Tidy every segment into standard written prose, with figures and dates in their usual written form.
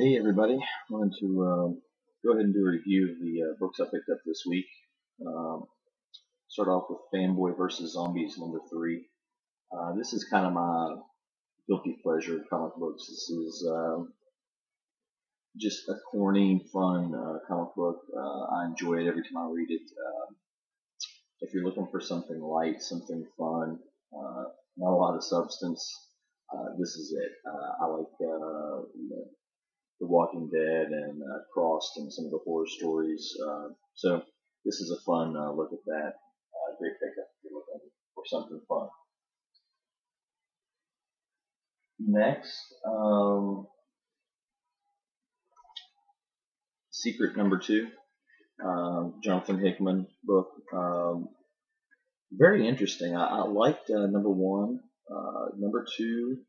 Hey everybody, I wanted to go ahead and do a review of the books I picked up this week. Um, Start off with Fanboy Vs Zombies #3. This is kind of my guilty pleasure of comic books. This is just a corny, fun comic book. I enjoy it every time I read it. If you're looking for something light, something fun, not a lot of substance, this is it. I like The Walking Dead and Crossed and some of the horror stories. So this is a fun look at that. Great pickup if you're looking for something fun. Next, Secret #2, Jonathan Hickman book. Very interesting. I liked #1. #2,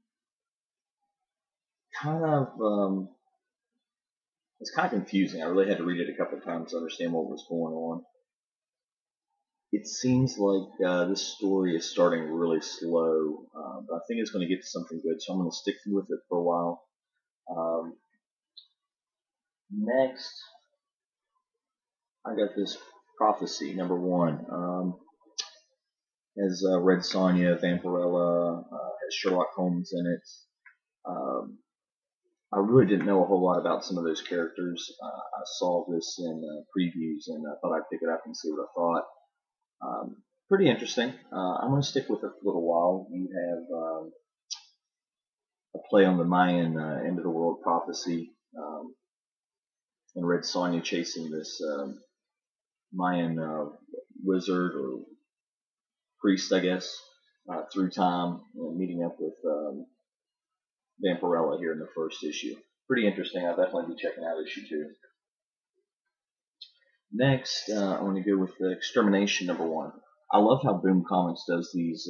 kind of, it's kind of confusing. I really had to read it a couple of times to understand what was going on. It seems like this story is starting really slow, but I think it's going to get to something good, so I'm going to stick with it for a while. Next, I got this Prophecy #1. Has Red Sonja, Vampirella, has Sherlock Holmes in it. I really didn't know a whole lot about some of those characters. I saw this in previews and I thought I'd pick it up and see what I thought. Pretty interesting. I'm going to stick with it for a little while. You have a play on the Mayan end of the world prophecy, and Red Sonja chasing this Mayan wizard or priest, I guess, through time, and meeting up with Vampirella here in the first issue. Pretty interesting. I'll definitely be checking out issue 2. Next, I want to go with the Extermination #1. I love how Boom Comics does these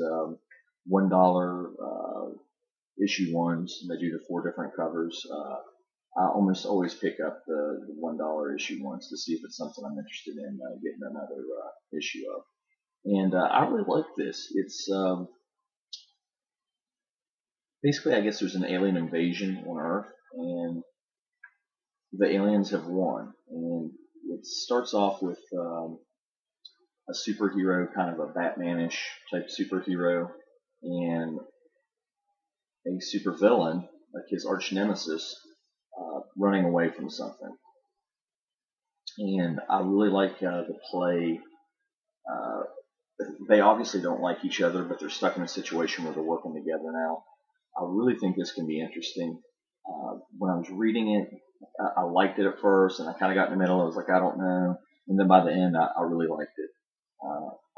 $1 issue 1s. They do the 4 different covers. I almost always pick up the $1 issue 1s to see if it's something I'm interested in getting another issue of. And I really like this. It's basically, I guess there's an alien invasion on Earth, and the aliens have won. And it starts off with a superhero, kind of a Batmanish type superhero, and a supervillain, like his arch nemesis, running away from something. And I really like the play. They obviously don't like each other, but they're stuck in a situation where they're working together now. I really think this can be interesting. When I was reading it, I liked it at first, and I kind of got in the middle. I was like, I don't know. And then by the end, I really liked it.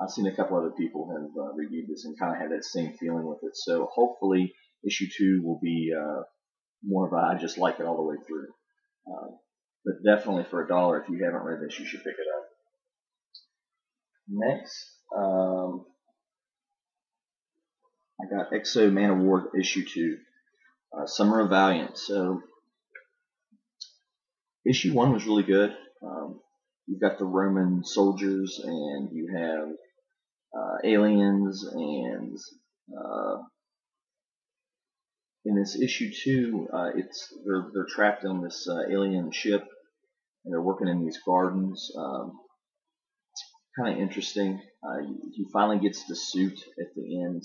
I've seen a couple other people have reviewed this and kind of had that same feeling with it. So hopefully issue 2 will be more of a I just like it all the way through. But definitely for $1, if you haven't read this, you should pick it up. Next, I got Manowar issue 2, Summer of Valiant. So issue 1 was really good. You've got the Roman soldiers, and you have aliens, and in this issue 2, they're trapped on this alien ship, and they're working in these gardens. Kind of interesting. He finally gets the suit at the end.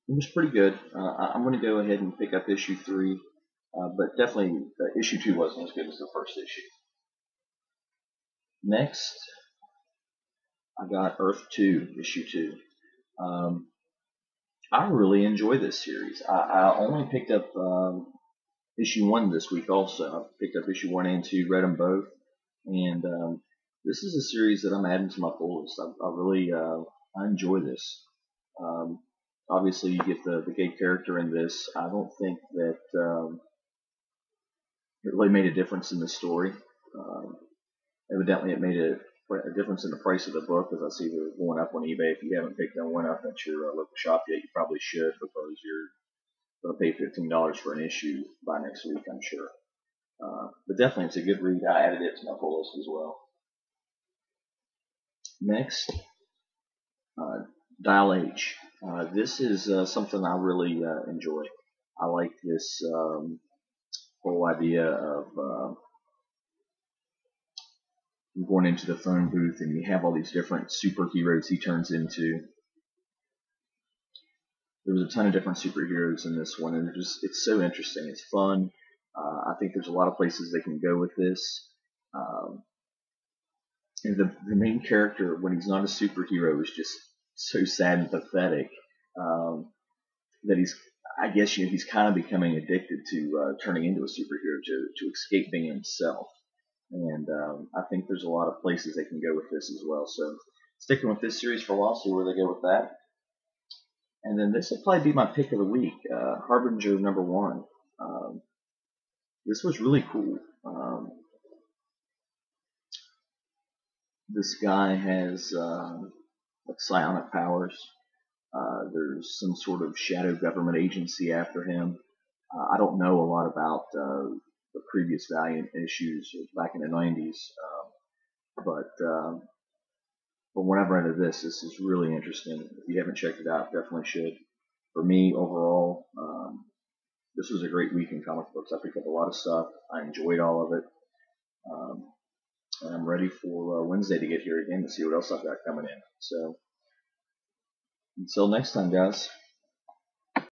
It was pretty good. I'm going to go ahead and pick up issue 3, but definitely issue 2 wasn't as good as the first issue. Next, I got Earth 2, issue 2. I really enjoy this series. I only picked up issue 1 this week also. I picked up issue 1 and 2, read them both. And this is a series that I'm adding to my pull list. I really I enjoy this. Obviously, you get the gay character in this. I don't think that it really made a difference in the story. Evidently, it made a difference in the price of the book, as I see they're going up on eBay. If you haven't picked one up at your local shop yet, you probably should, because you're going to pay $15 for an issue by next week, I'm sure. But definitely, it's a good read. I added it to my pull list as well. Next, Dial H. This is something I really enjoy. I like this whole idea of going into the phone booth and you have all these different superheroes he turns into. There was a ton of different superheroes in this one, and it's so interesting. It's fun. I think there's a lot of places they can go with this. Um, and the main character, when he's not a superhero, is just so sad and pathetic that I guess he's kind of becoming addicted to turning into a superhero to escape being himself. And I think there's a lot of places they can go with this as well. So sticking with this series for a while, see where they go with that. And then this will probably be my pick of the week, Harbinger #1. This was really cool. This guy has like psionic powers. There's some sort of shadow government agency after him. I don't know a lot about the previous Valiant issues back in the 90s, but when I've read this is really interesting. If you haven't checked it out, definitely should. For me, overall, this was a great week in comic books. I picked up a lot of stuff. I enjoyed all of it. And I'm ready for Wednesday to get here again to see what else I've got coming in. So, until next time, guys.